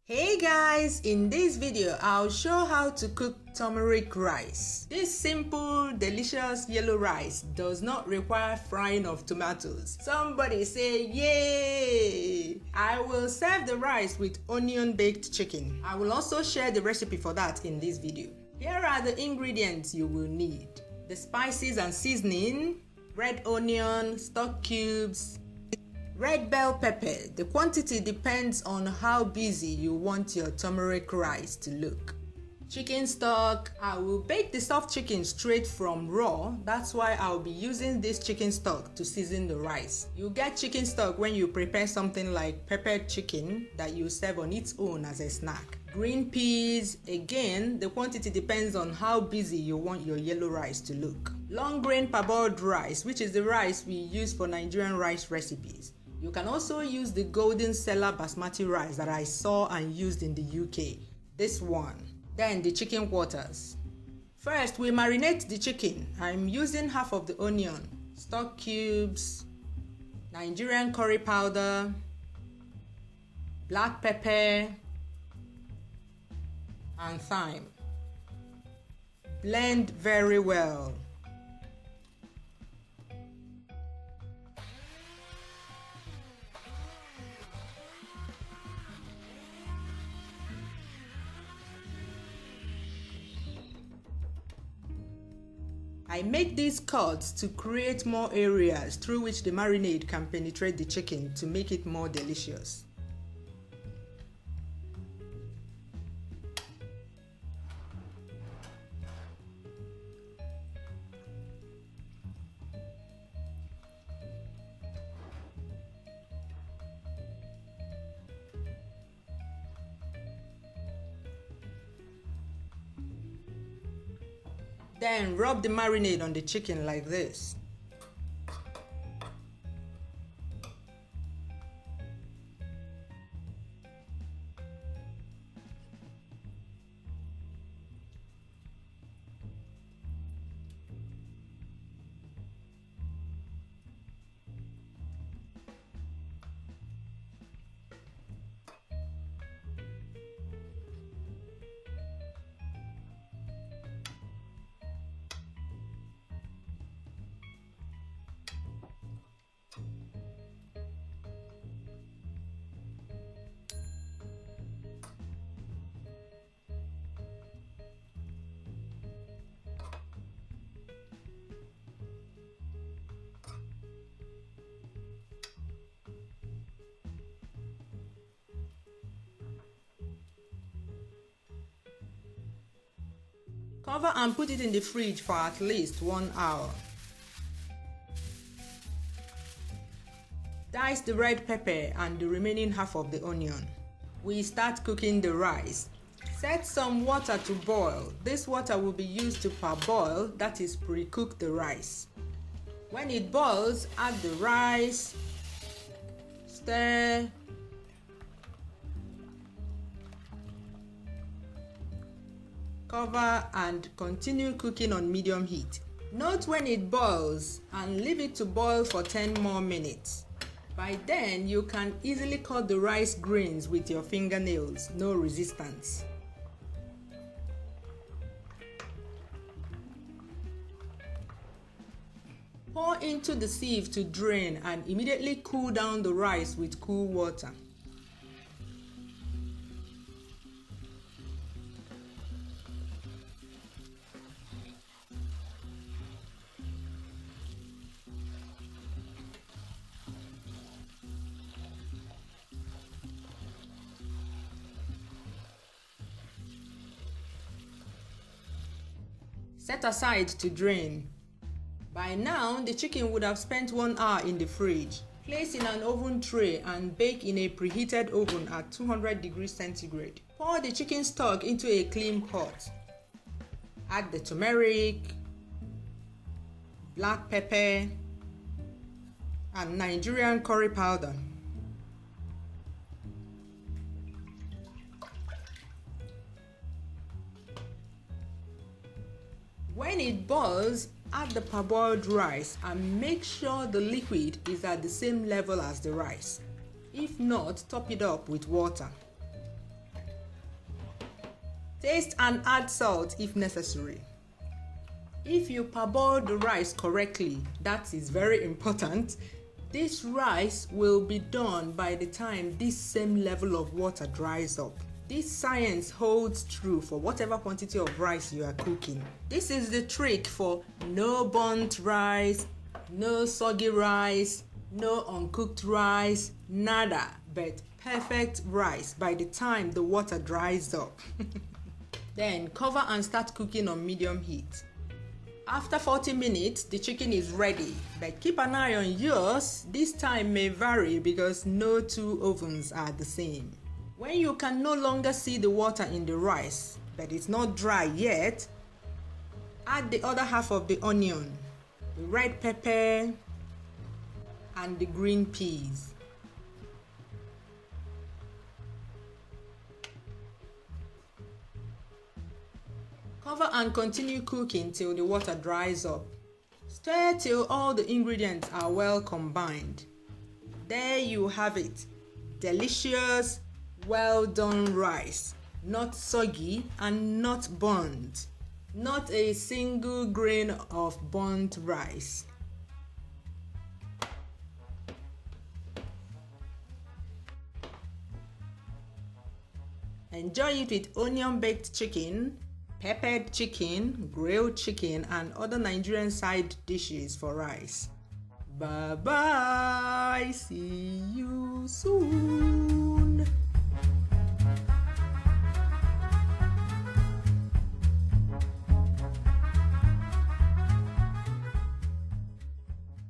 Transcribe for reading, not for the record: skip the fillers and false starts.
Hey guys, in this video I'll show how to cook turmeric rice. This simple, delicious yellow rice does not require frying of tomatoes. Somebody say yay! I will serve the rice with onion baked chicken. I will also share the recipe for that in this video. Here are the ingredients you will need: the spices and seasoning, red onion, stock cubes, red bell pepper. The quantity depends on how busy you want your turmeric rice to look. Chicken stock. I will bake the soft chicken straight from raw. That's why I'll be using this chicken stock to season the rice. You get chicken stock when you prepare something like peppered chicken that you serve on its own as a snack. Green peas. Again, the quantity depends on how busy you want your yellow rice to look. Long grain parboiled rice, which is the rice we use for Nigerian rice recipes. You can also use the golden seller basmati rice that I saw and used in the UK. This one. Then the chicken quarters. First, we marinate the chicken. I'm using half of the onion, stock cubes, Nigerian curry powder, black pepper, and thyme. Blend very well. I make these cuts to create more areas through which the marinade can penetrate the chicken to make it more delicious. Then rub the marinade on the chicken like this. Cover and put it in the fridge for at least 1 hour. Dice the red pepper and the remaining half of the onion. We start cooking the rice. Set some water to boil. This water will be used to parboil, that is, pre-cook the rice. When it boils, add the rice, stir, cover and continue cooking on medium heat. Note when it boils and leave it to boil for 10 more minutes. By then, you can easily cut the rice grains with your fingernails, no resistance. Pour into the sieve to drain and immediately cool down the rice with cool water. Set aside to drain. By now, the chicken would have spent 1 hour in the fridge. Place in an oven tray and bake in a preheated oven at 200 degrees centigrade. Pour the chicken stock into a clean pot. Add the turmeric, black pepper, and Nigerian curry powder. When it boils, add the parboiled rice and make sure the liquid is at the same level as the rice. If not, top it up with water. Taste and add salt if necessary. If you parboil the rice correctly, that is very important, this rice will be done by the time this same level of water dries up. This science holds true for whatever quantity of rice you are cooking. This is the trick for no burnt rice, no soggy rice, no uncooked rice, nada, but perfect rice by the time the water dries up. Then cover and start cooking on medium heat. After 40 minutes, the chicken is ready, but keep an eye on yours. This time may vary because no two ovens are the same. When you can no longer see the water in the rice, but it's not dry yet, add the other half of the onion, the red pepper, and the green peas. Cover and continue cooking till the water dries up. Stir till all the ingredients are well combined. There you have it. Delicious, well done rice. Not soggy and not burnt. Not a single grain of burnt rice. Enjoy it with onion baked chicken, peppered chicken, grilled chicken, and other Nigerian side dishes for rice. Bye bye. See you soon.